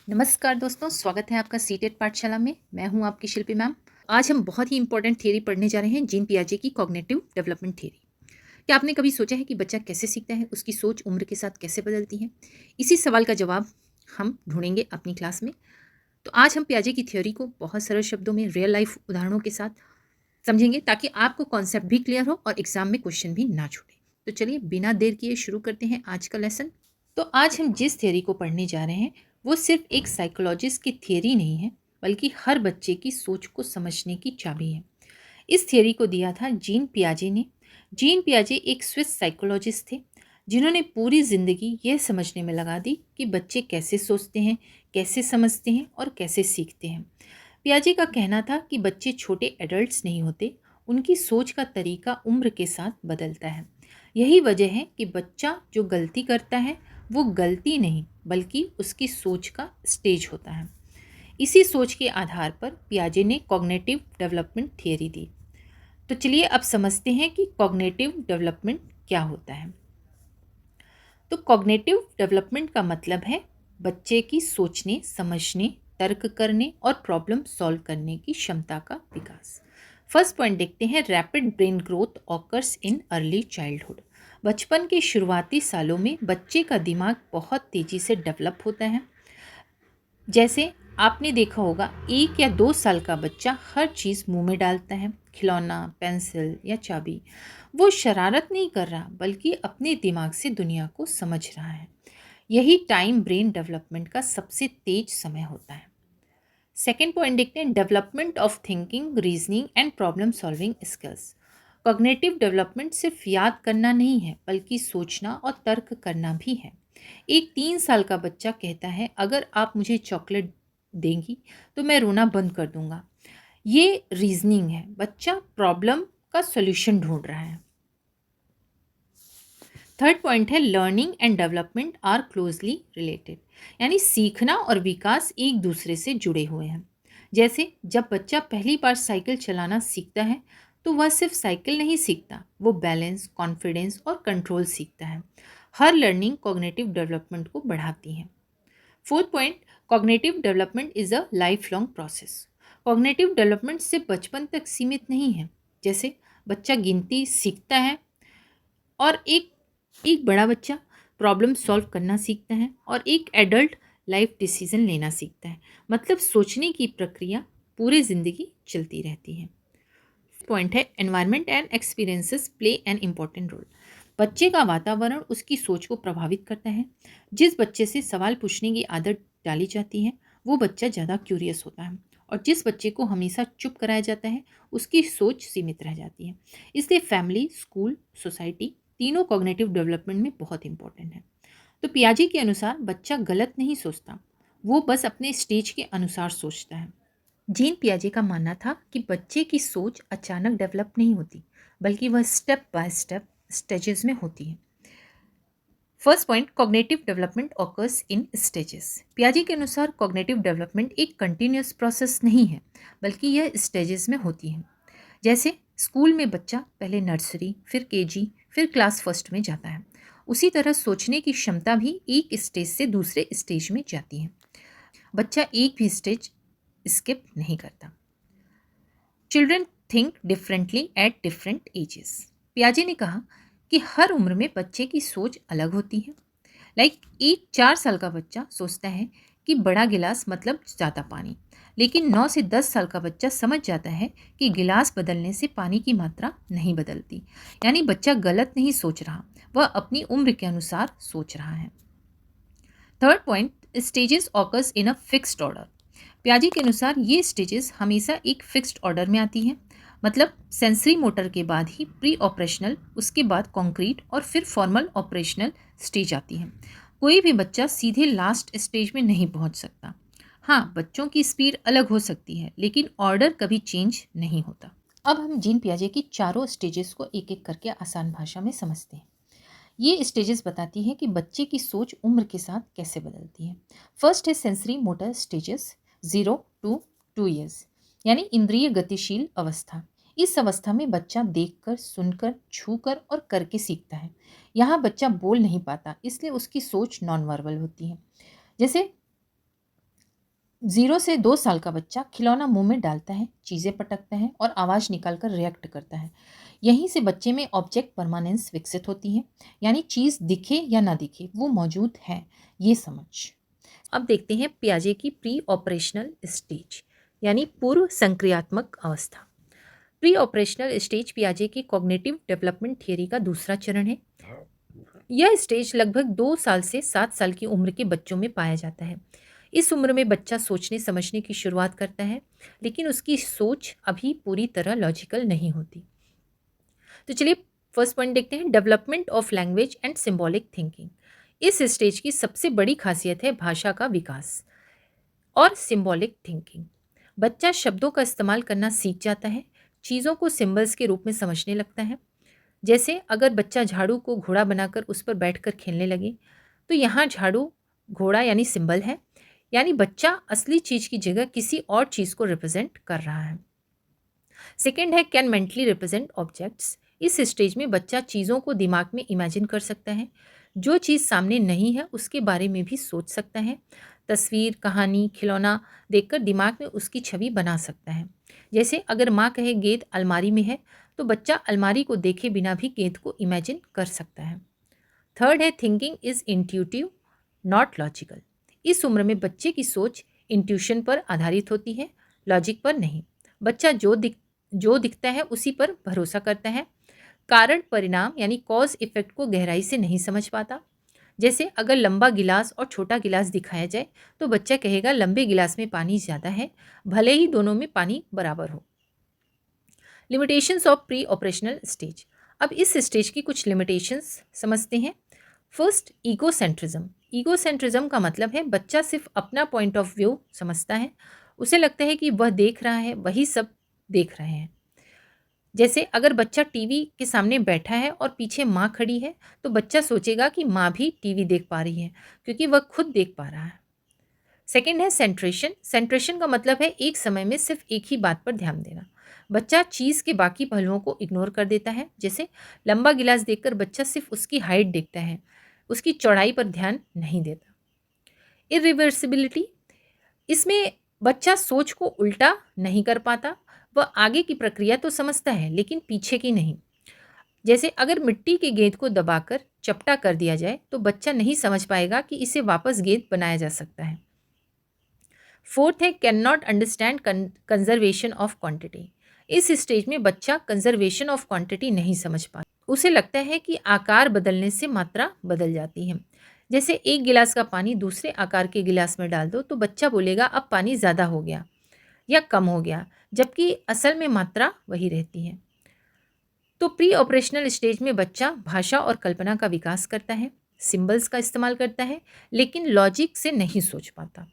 नमस्कार दोस्तों, स्वागत है आपका सीटेट पाठशाला में। मैं हूं आपकी शिल्पी मैम। आज हम बहुत ही इंपॉर्टेंट थियरी पढ़ने जा रहे हैं, जीन पियाजे की कॉग्निटिव डेवलपमेंट थियरी। क्या आपने कभी सोचा है कि बच्चा कैसे सीखता है, उसकी सोच उम्र के साथ कैसे बदलती है? इसी सवाल का जवाब हम ढूंढेंगे अपनी क्लास में। तो आज हम पियाजे की थ्योरी को बहुत सरल शब्दों में रियल लाइफ उदाहरणों के साथ समझेंगे, ताकि आपको कॉन्सेप्ट भी क्लियर हो और एग्जाम में क्वेश्चन भी ना छूटे। तो चलिए बिना देर किए शुरू करते हैं आज का लेसन। तो आज हम जिस थियरी को पढ़ने जा रहे हैं वो सिर्फ एक साइकोलॉजिस्ट की थियरी नहीं है, बल्कि हर बच्चे की सोच को समझने की चाबी है। इस थियरी को दिया था जीन पियाजे ने। जीन पियाजे एक स्विस साइकोलॉजिस्ट थे, जिन्होंने पूरी ज़िंदगी यह समझने में लगा दी कि बच्चे कैसे सोचते हैं, कैसे समझते हैं और कैसे सीखते हैं। पियाजे का कहना था कि बच्चे छोटे एडल्ट्स नहीं होते, उनकी सोच का तरीका उम्र के साथ बदलता है। यही वजह है कि बच्चा जो गलती करता है वो गलती नहीं, बल्कि उसकी सोच का स्टेज होता है। इसी सोच के आधार पर पियाजे ने कॉग्निटिव डेवलपमेंट थियरी दी। तो चलिए अब समझते हैं कि कॉग्निटिव डेवलपमेंट क्या होता है। तो कॉग्निटिव डेवलपमेंट का मतलब है बच्चे की सोचने, समझने, तर्क करने और प्रॉब्लम सॉल्व करने की क्षमता का विकास। फर्स्ट पॉइंट देखते हैं, rapid brain growth occurs in early childhood. बचपन के शुरुआती सालों में बच्चे का दिमाग बहुत तेज़ी से डेवलप होता है। जैसे आपने देखा होगा, 1 या 2 साल का बच्चा हर चीज़ मुंह में डालता है, खिलौना, पेंसिल या चाबी। वो शरारत नहीं कर रहा, बल्कि अपने दिमाग से दुनिया को समझ रहा है। यही टाइम ब्रेन डेवलपमेंट का सबसे तेज समय होता है। सेकेंड पॉइंट देखते हैं, development of thinking, reasoning and problem solving skills. Cognitive development सिर्फ याद करना नहीं है, बल्कि सोचना और तर्क करना भी है। एक 3 साल का बच्चा कहता है, अगर आप मुझे चॉकलेट देंगी तो मैं रोना बंद कर दूंगा। ये रीजनिंग है, बच्चा प्रॉब्लम का सॉल्यूशन ढूंढ रहा है। थर्ड पॉइंट है, learning and development are closely related. यानी सीखना और विकास एक दूसरे से जुड़े हुए हैं। जैसे जब बच्चा पहली बार साइकिल चलाना सीखता है, तो वह सिर्फ साइकिल नहीं सीखता, वो बैलेंस, कॉन्फिडेंस और कंट्रोल सीखता है। हर लर्निंग कॉग्निटिव डेवलपमेंट को बढ़ाती है। Fourth point, cognitive development is a life long process. Cognitive development सिर्फ बचपन तक सीमित नहीं है। जैसे बच्चा गिनती सीखता है और एक एक बड़ा बच्चा प्रॉब्लम सॉल्व करना सीखता है और एक एडल्ट लाइफ डिसीजन लेना सीखता है। मतलब सोचने की प्रक्रिया पूरी ज़िंदगी चलती रहती है। पॉइंट है, environment and experiences play an important role. बच्चे का वातावरण उसकी सोच को प्रभावित करता है। जिस बच्चे से सवाल पूछने की आदत डाली जाती है, वो बच्चा ज़्यादा क्यूरियस होता है, और जिस बच्चे को हमेशा चुप कराया जाता है, उसकी सोच सीमित रह जाती है। इसलिए फैमिली, स्कूल, सोसाइटी तीनों कॉग्निटिव डेवलपमेंट में बहुत इंपॉर्टेंट है। तो पियाजे के अनुसार बच्चा गलत नहीं सोचता, वो बस अपने स्टेज के अनुसार सोचता है। जीन पियाजे का मानना था कि बच्चे की सोच अचानक डेवलप नहीं होती, बल्कि वह स्टेप बाय स्टेप स्टेजेस में होती है। First point, cognitive development occurs in stages. पियाजे के अनुसार कॉग्निटिव डेवलपमेंट एक कंटिन्यूस प्रोसेस नहीं है, बल्कि यह स्टेजेस में होती है। जैसे स्कूल में बच्चा पहले नर्सरी, फिर केजी, फिर क्लास फर्स्ट में जाता है, उसी तरह सोचने की क्षमता भी एक स्टेज से दूसरे स्टेज में जाती है। बच्चा एक भी स्टेज स्किप नहीं करता। Children think differently at different ages. पियाजे ने कहा कि हर उम्र में बच्चे की सोच अलग होती है। एक 4 साल का बच्चा सोचता है कि बड़ा गिलास मतलब ज़्यादा पानी, लेकिन 9 से 10 साल का बच्चा समझ जाता है कि गिलास बदलने से पानी की मात्रा नहीं बदलती। यानी बच्चा गलत नहीं सोच रहा, वह अपनी उम्र के अनुसार सोच रहा है। Third point, stages occurs in a fixed order. पियाजे के अनुसार ये स्टेजेस हमेशा एक फिक्स्ड ऑर्डर में आती हैं। मतलब सेंसरी मोटर के बाद ही प्री ऑपरेशनल, उसके बाद कॉन्क्रीट और फिर फॉर्मल ऑपरेशनल स्टेज आती है। कोई भी बच्चा सीधे लास्ट स्टेज में नहीं पहुंच सकता। हाँ, बच्चों की स्पीड अलग हो सकती है, लेकिन ऑर्डर कभी चेंज नहीं होता। अब हम जीन पियाजे की चारों स्टेजेस को एक एक करके आसान भाषा में समझते हैं। ये स्टेजेस बताती हैं कि बच्चे की सोच उम्र के साथ कैसे बदलती है। फर्स्ट है sensory motor stages, 0 to 2 years, यानी इंद्रिय गतिशील अवस्था। इस अवस्था में बच्चा देखकर, सुनकर, छूकर और करके सीखता है। यहाँ बच्चा बोल नहीं पाता, इसलिए उसकी सोच नॉन वर्बल होती है। जैसे 0 से 2 साल का बच्चा खिलौना मुंह में डालता है, चीज़ें पटकता है और आवाज़ निकालकर रिएक्ट करता है। यहीं से बच्चे में ऑब्जेक्ट परमानेंस विकसित होती है, यानी चीज़ दिखे या ना दिखे वो मौजूद है, ये समझ। अब देखते हैं पियाजे की प्री ऑपरेशनल स्टेज, यानी पूर्व संक्रियात्मक अवस्था। प्री ऑपरेशनल स्टेज पियाजे की कॉग्निटिव डेवलपमेंट थियरी का दूसरा चरण है। यह स्टेज लगभग 2 साल से 7 साल की उम्र के बच्चों में पाया जाता है। इस उम्र में बच्चा सोचने समझने की शुरुआत करता है, लेकिन उसकी सोच अभी पूरी तरह लॉजिकल नहीं होती। तो चलिए फर्स्ट पॉइंट देखते हैं, development of language and symbolic thinking. इस स्टेज की सबसे बड़ी खासियत है भाषा का विकास और सिंबॉलिक थिंकिंग। बच्चा शब्दों का इस्तेमाल करना सीख जाता है, चीज़ों को सिंबल्स के रूप में समझने लगता है। जैसे अगर बच्चा झाड़ू को घोड़ा बनाकर उस पर बैठकर खेलने लगे, तो यहाँ झाड़ू घोड़ा यानी सिंबल है, यानी बच्चा असली चीज़ की जगह किसी और चीज़ को रिप्रेजेंट कर रहा है। सेकेंड है कैन मेंटली रिप्रेजेंट ऑब्जेक्ट्स। इस स्टेज में बच्चा चीज़ों को दिमाग में इमेजिन कर सकता है, जो चीज़ सामने नहीं है उसके बारे में भी सोच सकता है। तस्वीर, कहानी, खिलौना देखकर दिमाग में उसकी छवि बना सकता है। जैसे अगर माँ कहे गेंद अलमारी में है, तो बच्चा अलमारी को देखे बिना भी गेंद को इमेजिन कर सकता है। थर्ड है thinking is intuitive not logical. इस उम्र में बच्चे की सोच इंट्यूशन पर आधारित होती है, लॉजिक पर नहीं। बच्चा जो दिखता है उसी पर भरोसा करता है, कारण परिणाम यानी कॉज इफेक्ट को गहराई से नहीं समझ पाता। जैसे अगर लंबा गिलास और छोटा गिलास दिखाया जाए, तो बच्चा कहेगा लंबे गिलास में पानी ज़्यादा है, भले ही दोनों में पानी बराबर हो। Limitations of pre operational stage. अब इस स्टेज की कुछ लिमिटेशंस समझते हैं। First, egocentrism. ईगोसेंट्रिज्म का मतलब है बच्चा सिर्फ अपना पॉइंट ऑफ व्यू समझता है, उसे लगता है कि वह देख रहा है, वही सब देख रहे हैं। जैसे अगर बच्चा टीवी के सामने बैठा है और पीछे माँ खड़ी है, तो बच्चा सोचेगा कि माँ भी टीवी देख पा रही है, क्योंकि वह खुद देख पा रहा है। सेकेंड है सेंट्रेशन। सेंट्रेशन का मतलब है एक समय में सिर्फ एक ही बात पर ध्यान देना। बच्चा चीज़ के बाकी पहलुओं को इग्नोर कर देता है। जैसे लंबा गिलास देखकर बच्चा सिर्फ उसकी हाइट देखता है, उसकी चौड़ाई पर ध्यान नहीं देता। इरिवर्सिबिलिटी, इसमें बच्चा सोच को उल्टा नहीं कर पाता, वह आगे की प्रक्रिया तो समझता है लेकिन पीछे की नहीं। जैसे अगर मिट्टी के गेंद को दबाकर चपटा कर दिया जाए, तो बच्चा नहीं समझ पाएगा कि इसे वापस गेंद बनाया जा सकता है। फोर्थ है can not understand conservation of quantity. इस स्टेज में बच्चा कंजर्वेशन ऑफ क्वांटिटी नहीं समझ पाता, उसे लगता है कि आकार बदलने से मात्रा बदल जाती है। जैसे एक गिलास का पानी दूसरे आकार के गिलास में डाल दो, तो बच्चा बोलेगा अब पानी ज़्यादा हो गया या कम हो गया, जबकि असल में मात्रा वही रहती है। तो प्री ऑपरेशनल स्टेज में बच्चा भाषा और कल्पना का विकास करता है, सिंबल्स का इस्तेमाल करता है, लेकिन लॉजिक से नहीं सोच पाता,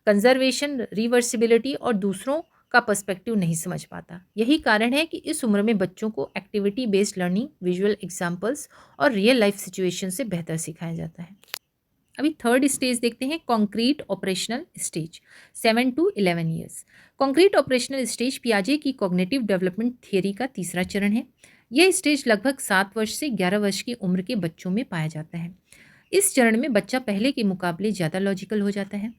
कंजर्वेशन, रिवर्सिबिलिटी और दूसरों का पर्सपेक्टिव नहीं समझ पाता। यही कारण है कि इस उम्र में बच्चों को activity based learning, visual examples और रियल लाइफ सिचुएशन से बेहतर सिखाया जाता है। अभी थर्ड स्टेज देखते हैं, concrete operational stage, 7 to 11 years. Concrete operational stage पियाजे की कॉग्निटिव डेवलपमेंट थियरी का तीसरा चरण है। यह स्टेज लगभग 7 वर्ष से 11 वर्ष की उम्र के बच्चों में पाया जाता है। इस चरण में बच्चा पहले के मुकाबले ज़्यादा लॉजिकल हो जाता है,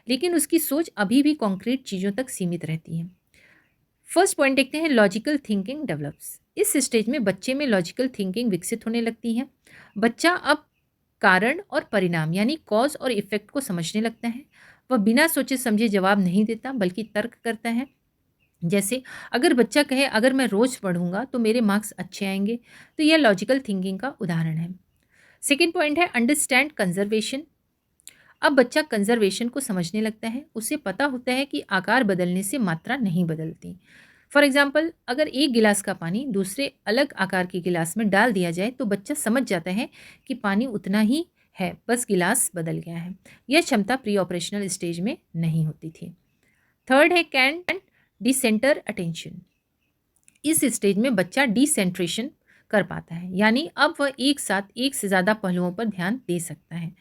लेकिन उसकी सोच अभी भी कॉन्क्रीट चीज़ों तक सीमित रहती है। फर्स्ट पॉइंट देखते हैं, लॉजिकल थिंकिंग डेवलप्स। इस स्टेज में बच्चे में लॉजिकल थिंकिंग विकसित होने लगती है। बच्चा अब कारण और परिणाम यानी कॉज और इफेक्ट को समझने लगता है। वह बिना सोचे समझे जवाब नहीं देता, बल्कि तर्क करता है। जैसे अगर बच्चा कहे अगर मैं रोज़ पढ़ूंगा तो मेरे मार्क्स अच्छे आएंगे, तो यह लॉजिकल थिंकिंग का उदाहरण है। सेकेंड पॉइंट है अंडरस्टैंड कंजर्वेशन। अब बच्चा कंजर्वेशन को समझने लगता है, उसे पता होता है कि आकार बदलने से मात्रा नहीं बदलती। फॉर एग्जाम्पल, अगर एक गिलास का पानी दूसरे अलग आकार के गिलास में डाल दिया जाए, तो बच्चा समझ जाता है कि पानी उतना ही है, बस गिलास बदल गया है। यह क्षमता प्री ऑपरेशनल स्टेज में नहीं होती थी। थर्ड है कैन डिसेंटर अटेंशन। इस स्टेज में बच्चा डिसेंट्रेशन कर पाता है, यानी अब वह एक साथ एक से ज़्यादा पहलुओं पर ध्यान दे सकता है।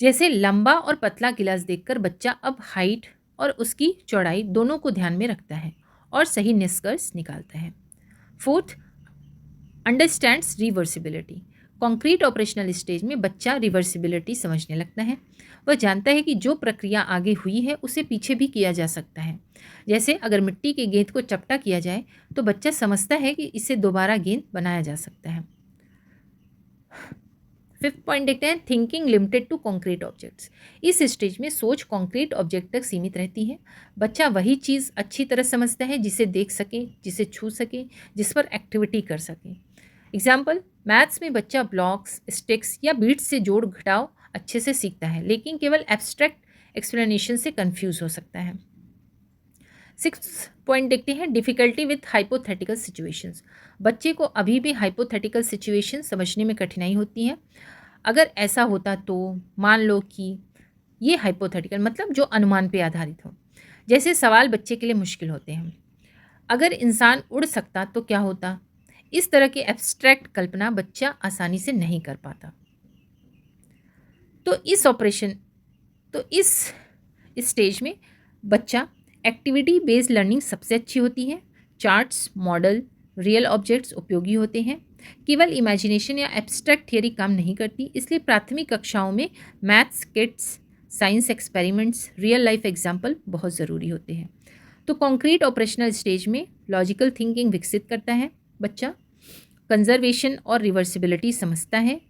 जैसे लंबा और पतला गिलास देखकर बच्चा अब हाइट और उसकी चौड़ाई दोनों को ध्यान में रखता है और सही निष्कर्ष निकालता है। Fourth, understands reversibility. Concrete operational stage में बच्चा रिवर्सिबिलिटी समझने लगता है। वह जानता है कि जो प्रक्रिया आगे हुई है उसे पीछे भी किया जा सकता है। जैसे अगर मिट्टी के गेंद को चपटा किया जाए तो बच्चा समझता है कि इसे दोबारा गेंद बनाया जा सकता है। फिफ्थ पॉइंट देखते हैं, thinking limited to concrete objects. इस स्टेज में सोच कॉन्क्रीट ऑब्जेक्ट तक सीमित रहती है। बच्चा वही चीज़ अच्छी तरह समझता है जिसे देख सके, जिसे छू सके, जिस पर एक्टिविटी कर सके। एग्जाम्पल, मैथ्स में बच्चा ब्लॉक्स, स्टिक्स या बीट्स से जोड़ घटाव अच्छे से सीखता है, लेकिन केवल एब्स्ट्रैक्ट एक्सप्लेनेशन से कंफ्यूज हो सकता है। सिक्स्थ पॉइंट देखते हैं, डिफ़िकल्टी विथ हाइपोथेटिकल सिचुएशंस। बच्चे को अभी भी हाइपोथेटिकल सिचुएशन समझने में कठिनाई होती है। अगर ऐसा होता तो, मान लो कि, ये हाइपोथेटिकल मतलब जो अनुमान पे आधारित हो। जैसे सवाल बच्चे के लिए मुश्किल होते हैं। अगर इंसान उड़ सकता तो क्या होता? इस तरह की एब्स्ट्रैक्ट कल्पना बच्चा आसानी से नहीं कर पाता। तो इस स्टेज में बच्चा एक्टिविटी बेस्ड लर्निंग सबसे अच्छी होती है। चार्ट्स, मॉडल, रियल ऑब्जेक्ट्स उपयोगी होते हैं। केवल इमेजिनेशन या एब्स्ट्रैक्ट थियरी काम नहीं करती, इसलिए प्राथमिक कक्षाओं में maths kits, science experiments, real life example बहुत ज़रूरी होते हैं। तो कॉन्क्रीट ऑपरेशनल स्टेज में लॉजिकल थिंकिंग विकसित करता है बच्चा, कंजर्वेशन और रिवर्सिबिलिटी समझता है,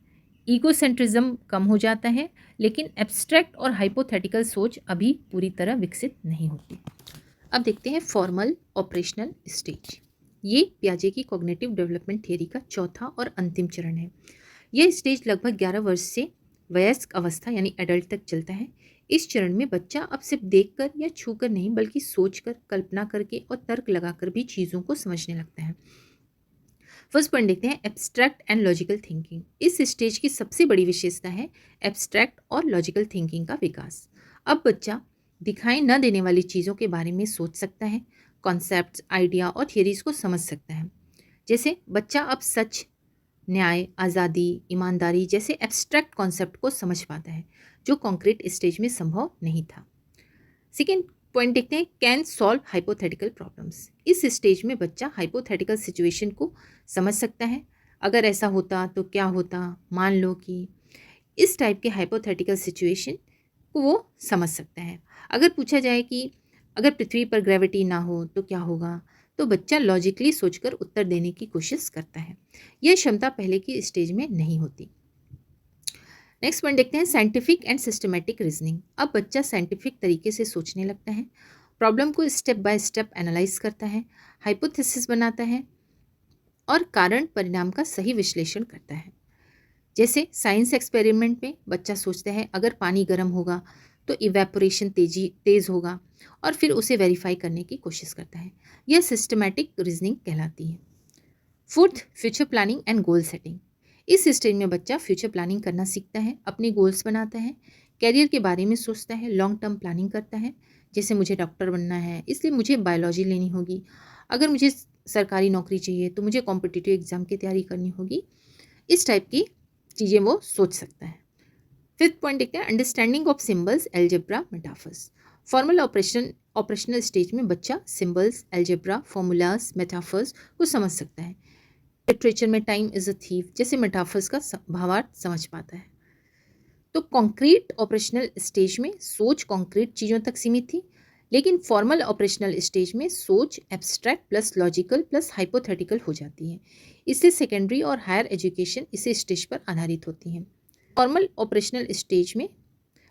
ईगोसेंट्रिज्म कम हो जाता है, लेकिन एब्स्ट्रैक्ट और हाइपोथेटिकल सोच अभी पूरी तरह विकसित नहीं होती। अब देखते हैं फॉर्मल ऑपरेशनल स्टेज। ये पियाजे की कॉग्निटिव डेवलपमेंट थियरी का चौथा और अंतिम चरण है। यह स्टेज लगभग 11 वर्ष से वयस्क अवस्था यानी एडल्ट तक चलता है। इस चरण में बच्चा अब सिर्फ देखकर या छूकर नहीं, बल्कि सोचकर, कल्पना करके और तर्क लगाकर भी चीज़ों को समझने लगता है। फर्स्ट पॉइंट देखते हैं, एब्स्ट्रैक्ट एंड लॉजिकल थिंकिंग। इस स्टेज की सबसे बड़ी विशेषता है एब्स्ट्रैक्ट और लॉजिकल थिंकिंग का विकास। अब बच्चा दिखाई न देने वाली चीज़ों के बारे में सोच सकता है, कॉन्सेप्ट्स, आइडिया और थियरीज को समझ सकता है। जैसे बच्चा अब सच, न्याय, आज़ादी, ईमानदारी जैसे एब्स्ट्रैक्ट कॉन्सेप्ट को समझ पाता है, जो कॉन्क्रीट स्टेज में संभव नहीं था। सेकेंड पॉइंट देखते हैं, कैन सॉल्व हाइपोथेटिकल प्रॉब्लम्स। इस स्टेज में बच्चा हाइपोथेटिकल सिचुएशन को समझ सकता है। अगर ऐसा होता तो क्या होता, मान लो कि, इस टाइप के हाइपोथेटिकल सिचुएशन को वो समझ सकता है। अगर पूछा जाए कि अगर पृथ्वी पर ग्रेविटी ना हो तो क्या होगा, तो बच्चा लॉजिकली सोचकर उत्तर देने की कोशिश करता है। यह क्षमता पहले की स्टेज में नहीं होती। नेक्स्ट पॉइंट देखते हैं, साइंटिफिक एंड सिस्टमेटिक रीजनिंग। अब बच्चा साइंटिफिक तरीके से सोचने लगता है, प्रॉब्लम को स्टेप बाय स्टेप एनालाइज करता है, हाइपोथेसिस बनाता है और कारण परिणाम का सही विश्लेषण करता है। जैसे साइंस एक्सपेरिमेंट में बच्चा सोचता है अगर पानी गर्म होगा तो इवेपोरेशन तेज़ होगा और फिर उसे वेरीफाई करने की कोशिश करता है। यह सिस्टमैटिक रीजनिंग कहलाती है। Fourth, future planning and goal setting. इस स्टेज में बच्चा फ्यूचर प्लानिंग करना सीखता है, अपने गोल्स बनाता है, कैरियर के बारे में सोचता है, लॉन्ग टर्म प्लानिंग करता है। जैसे मुझे डॉक्टर बनना है इसलिए मुझे बायोलॉजी लेनी होगी, अगर मुझे सरकारी नौकरी चाहिए तो मुझे कॉम्पिटिटिव एग्ज़ाम की तैयारी करनी होगी। इस टाइप की चीज़ें वो सोच सकता है। फिफ्थ पॉइंट देखते हैं, understanding of symbols, algebra, metaphors. Formal operational stage में बच्चा सिंबल्स, एल्जेब्रा, फॉर्मूलाज, मेटाफर्स को समझ सकता है। लिटरेचर में टाइम इज़ अ थीफ जैसे मेटाफर्स का भावार्थ समझ पाता है। तो कॉन्क्रीट ऑपरेशनल स्टेज में सोच कॉन्क्रीट चीज़ों तक सीमित थी, लेकिन फॉर्मल ऑपरेशनल स्टेज में सोच abstract plus logical plus hypothetical हो जाती है। इससे सेकेंडरी और हायर एजुकेशन इसी स्टेज पर आधारित होती हैं। फॉर्मल ऑपरेशनल स्टेज में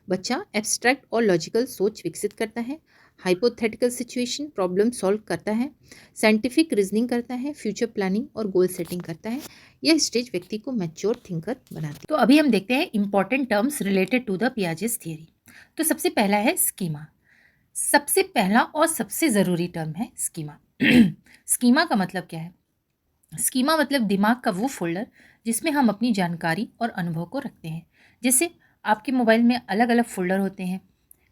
बच्चा एब्स्ट्रैक्ट और लॉजिकल सोच विकसित करता है, हाइपोथेटिकल सिचुएशन प्रॉब्लम सॉल्व करता है, साइंटिफिक रीजनिंग करता है, फ्यूचर प्लानिंग और गोल सेटिंग करता है। यह स्टेज व्यक्ति को मैच्योर थिंकर बनाती है। तो अभी हम देखते हैं important terms related to the Piaget's theory. तो सबसे पहला है स्कीमा। सबसे पहला और सबसे ज़रूरी टर्म है स्कीमा। स्कीमा का मतलब क्या है? स्कीमा मतलब दिमाग का वो फोल्डर जिसमें हम अपनी जानकारी और अनुभव को रखते हैं। जैसे आपके मोबाइल में अलग अलग फोल्डर होते हैं,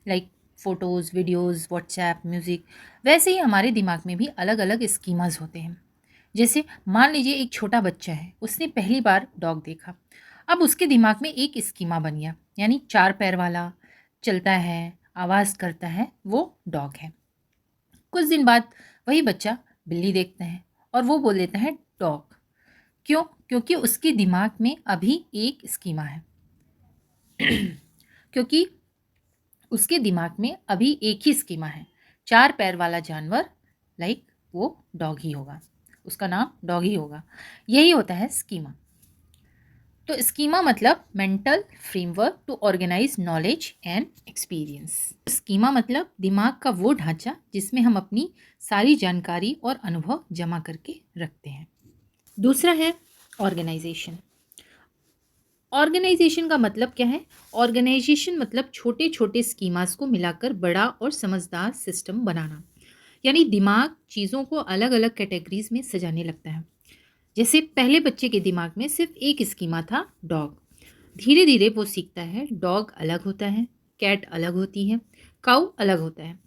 like photos, videos, WhatsApp, music, वैसे ही हमारे दिमाग में भी अलग अलग स्कीमाज होते हैं। जैसे मान लीजिए एक छोटा बच्चा है, उसने पहली बार डॉग देखा। अब उसके दिमाग में एक स्कीमा बन गया, यानी 4 पैर वाला, चलता है, आवाज़ करता है, वो डॉग है। कुछ दिन बाद वही बच्चा बिल्ली देखता है और वो बोल देता है डॉग। क्यों? क्योंकि उसके दिमाग में अभी एक स्कीमा है। क्योंकि उसके दिमाग में अभी एक ही स्कीमा है। 4 पैर वाला जानवर लाइक वो डॉग ही होगा, उसका नाम डॉग ही होगा। यही होता है स्कीमा। तो स्कीमा मतलब mental framework to organise knowledge and experience. Schema मतलब दिमाग का वो ढांचा जिसमें हम अपनी सारी जानकारी और अनुभव जमा करके रखते हैं। दूसरा है ऑर्गेनाइजेशन। ऑर्गेनाइजेशन का मतलब क्या है? ऑर्गेनाइजेशन मतलब छोटे छोटे स्कीमास को मिलाकर बड़ा और समझदार सिस्टम बनाना। यानी दिमाग चीज़ों को अलग अलग कैटेगरीज में सजाने लगता है। जैसे पहले बच्चे के दिमाग में सिर्फ एक स्कीमा था, डॉग। धीरे धीरे वो सीखता है डॉग अलग होता है, कैट अलग होती है, काऊ अलग होता है।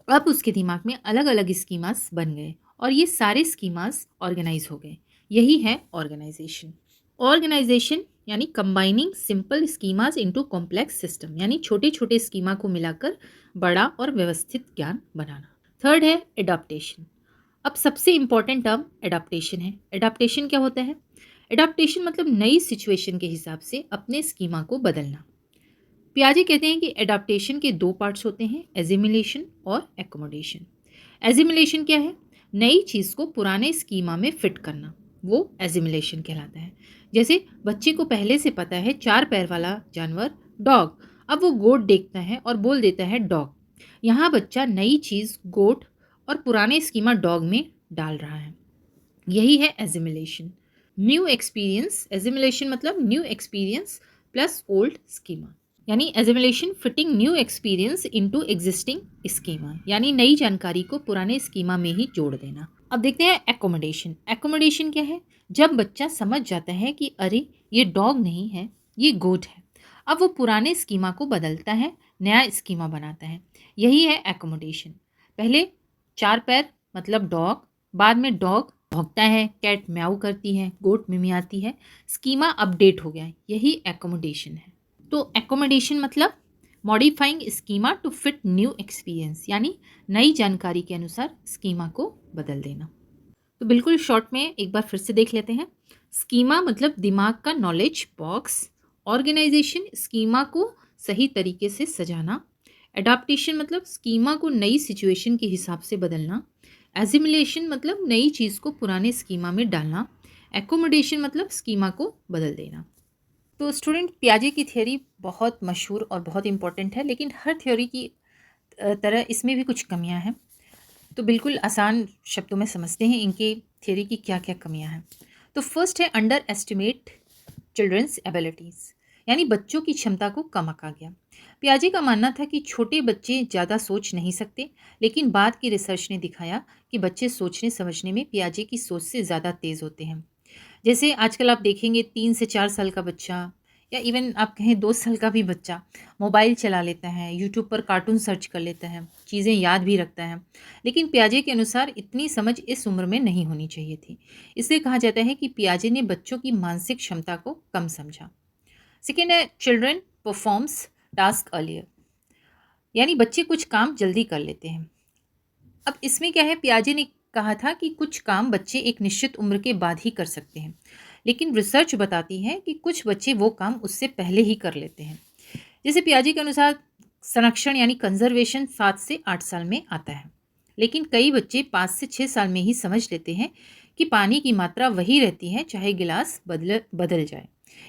अब उसके दिमाग में अलग अलग स्कीमास बन गए और ये सारे स्कीमास ऑर्गेनाइज हो गए। यही है ऑर्गेनाइजेशन। ऑर्गेनाइजेशन यानी combining simple schemas into complex system, यानी छोटे छोटे स्कीमा को मिलाकर बड़ा और व्यवस्थित ज्ञान बनाना। थर्ड है एडाप्टेशन। अब सबसे इंपॉर्टेंट टर्म एडाप्टेशन है। एडाप्टेशन क्या होता है? एडाप्टेशन मतलब नई सिचुएशन के हिसाब से अपने स्कीमा को बदलना। पियाजे कहते हैं कि एडाप्टेशन के दो पार्ट्स होते हैं, एजिमिलेशन और एकोमोडेशन। एजिमिलेशन क्या है? नई चीज़ को पुराने स्कीमा में फिट करना, वो एजिमिलेशन कहलाता है। जैसे बच्चे को पहले से पता है 4 पैर वाला जानवर डॉग, अब वो गोट देखता है और बोल देता है डॉग। यहाँ बच्चा नई चीज़ गोट और पुराने स्कीमा डॉग में डाल रहा है। यही है एजिमिलेशन। न्यू एक्सपीरियंस, एजिमिलेशन मतलब new experience plus old schema. यानी assimilation fitting new experience into existing schema, यानी नई जानकारी को पुराने स्कीमा में ही जोड़ देना। अब देखते हैं एकोमोडेशन। एकोमोडेशन क्या है? जब बच्चा समझ जाता है कि अरे ये डॉग नहीं है, ये गोट है, अब वो पुराने स्कीमा को बदलता है, नया स्कीमा बनाता है। यही है एकोमोडेशन। पहले 4 पैर मतलब डॉग, बाद में डॉग भौंकता है, कैट म्याऊ करती है, गोट मिमियाती है, स्कीमा अपडेट हो गया। यही एकोमोडेशन है। तो एकोमोडेशन मतलब modifying schema to fit new experience, यानी नई जानकारी के अनुसार स्कीमा को बदल देना। तो बिल्कुल शॉर्ट में एक बार फिर से देख लेते हैं। स्कीमा मतलब दिमाग का नॉलेज बॉक्स। ऑर्गेनाइजेशन स्कीमा को सही तरीके से सजाना। एडाप्टेशन मतलब स्कीमा को नई सिचुएशन के हिसाब से बदलना। एजिमुलेशन मतलब नई चीज़ को पुराने स्कीमा में डालना। एकोमोडेशन मतलब स्कीमा को बदल देना। तो स्टूडेंट, पियाजे की थ्योरी बहुत मशहूर और बहुत इम्पोर्टेंट है, लेकिन हर थ्योरी की तरह इसमें भी कुछ कमियां हैं। तो बिल्कुल आसान शब्दों में समझते हैं इनके थ्योरी की क्या क्या कमियां हैं। तो फर्स्ट है अंडर एस्टिमेट चिल्ड्रंस एबिलिटीज़, यानी बच्चों की क्षमता को कम आंका गया। पियाजे का मानना था कि छोटे बच्चे ज़्यादा सोच नहीं सकते, लेकिन बाद की रिसर्च ने दिखाया कि बच्चे सोचने समझने में पियाजे की सोच से ज़्यादा तेज़ होते हैं। जैसे आजकल आप देखेंगे 3 से 4 साल का बच्चा या इवन आप कहें 2 साल का भी बच्चा मोबाइल चला लेता है, यूट्यूब पर कार्टून सर्च कर लेता है, चीज़ें याद भी रखता है। लेकिन पियाजे के अनुसार इतनी समझ इस उम्र में नहीं होनी चाहिए थी। इसलिए कहा जाता है कि पियाजे ने बच्चों की मानसिक क्षमता को कम समझा। सेकेंड है चिल्ड्रन परफॉर्म्स टास्क अर्लियर, यानी बच्चे कुछ काम जल्दी कर लेते हैं। अब इसमें क्या है, पियाजे ने कहा था कि कुछ काम बच्चे एक निश्चित उम्र के बाद ही कर सकते हैं, लेकिन रिसर्च बताती है कि कुछ बच्चे वो काम उससे पहले ही कर लेते हैं। जैसे पियाजे के अनुसार संरक्षण यानी कंजर्वेशन 7 से 8 साल में आता है, लेकिन कई बच्चे 5 से 6 साल में ही समझ लेते हैं कि पानी की मात्रा वही रहती है चाहे गिलास बदल जाए।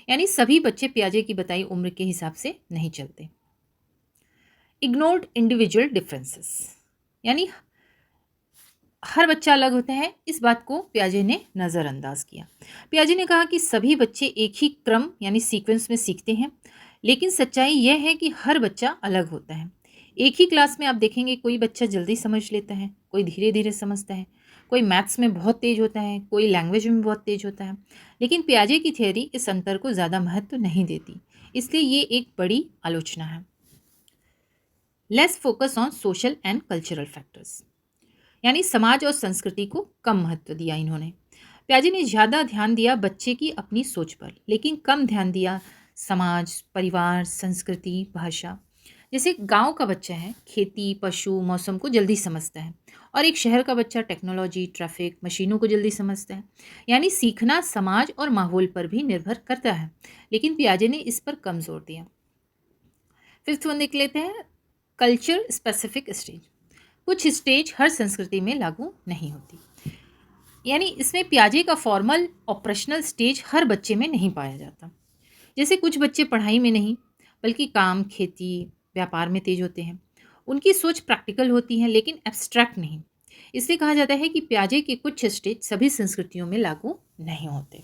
यानी सभी बच्चे पियाजे की बताई उम्र के हिसाब से नहीं चलते। इग्नोर्ड इंडिविजुअल डिफरेंसेस, यानी हर बच्चा अलग होता है, इस बात को पियाजे ने नज़रअंदाज किया। पियाजे ने कहा कि सभी बच्चे एक ही क्रम यानी सीक्वेंस में सीखते हैं, लेकिन सच्चाई यह है कि हर बच्चा अलग होता है। एक ही क्लास में आप देखेंगे कोई बच्चा जल्दी समझ लेता है, कोई धीरे धीरे समझता है, कोई मैथ्स में बहुत तेज होता है, कोई लैंग्वेज में बहुत तेज होता है। लेकिन पियाजे की थियोरी इस अंतर को ज़्यादा महत्व नहीं देती, इसलिए ये एक बड़ी आलोचना है। Less focus on social and cultural factors, यानी समाज और संस्कृति को कम महत्व दिया इन्होंने। पियाजे ने ज़्यादा ध्यान दिया बच्चे की अपनी सोच पर, लेकिन कम ध्यान दिया समाज, परिवार, संस्कृति, भाषा। जैसे गांव का बच्चा है खेती, पशु, मौसम को जल्दी समझता है और एक शहर का बच्चा टेक्नोलॉजी, ट्रैफिक, मशीनों को जल्दी समझता है। यानी सीखना समाज और माहौल पर भी निर्भर करता है, लेकिन पियाजे ने इस पर कम जोर दिया। फिफ्थ वन देख लेते हैं, कल्चर स्पेसिफिक स्टेज। कुछ स्टेज हर संस्कृति में लागू नहीं होती। यानी इसमें पियाजे का फॉर्मल ऑपरेशनल स्टेज हर बच्चे में नहीं पाया जाता। जैसे कुछ बच्चे पढ़ाई में नहीं, बल्कि काम, खेती, व्यापार में तेज होते हैं। उनकी सोच प्रैक्टिकल होती है, लेकिन एब्स्ट्रैक्ट नहीं। इसलिए कहा जाता है कि पियाजे के कुछ स्टेज सभी संस्कृतियों में लागू नहीं होते।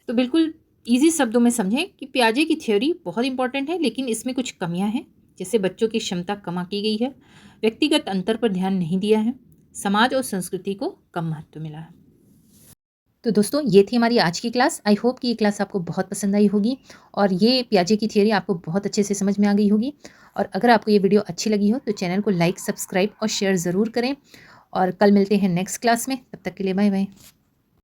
तो बिल्कुल ईजी शब्दों में समझें कि पियाजे की थ्योरी बहुत इंपॉर्टेंट है, लेकिन इसमें कुछ कमियां हैं। जैसे बच्चों की क्षमता कम आंकी गई है, व्यक्तिगत अंतर पर ध्यान नहीं दिया है, समाज और संस्कृति को कम महत्व मिला है। तो दोस्तों, ये थी हमारी आज की क्लास। आई होप कि ये क्लास आपको बहुत पसंद आई होगी और ये पियाजे की थियरी आपको बहुत अच्छे से समझ में आ गई होगी। और अगर आपको ये वीडियो अच्छी लगी हो तो चैनल को लाइक, सब्सक्राइब और शेयर ज़रूर करें। और कल मिलते हैं नेक्स्ट क्लास में। तब तक के लिए बाय बाय।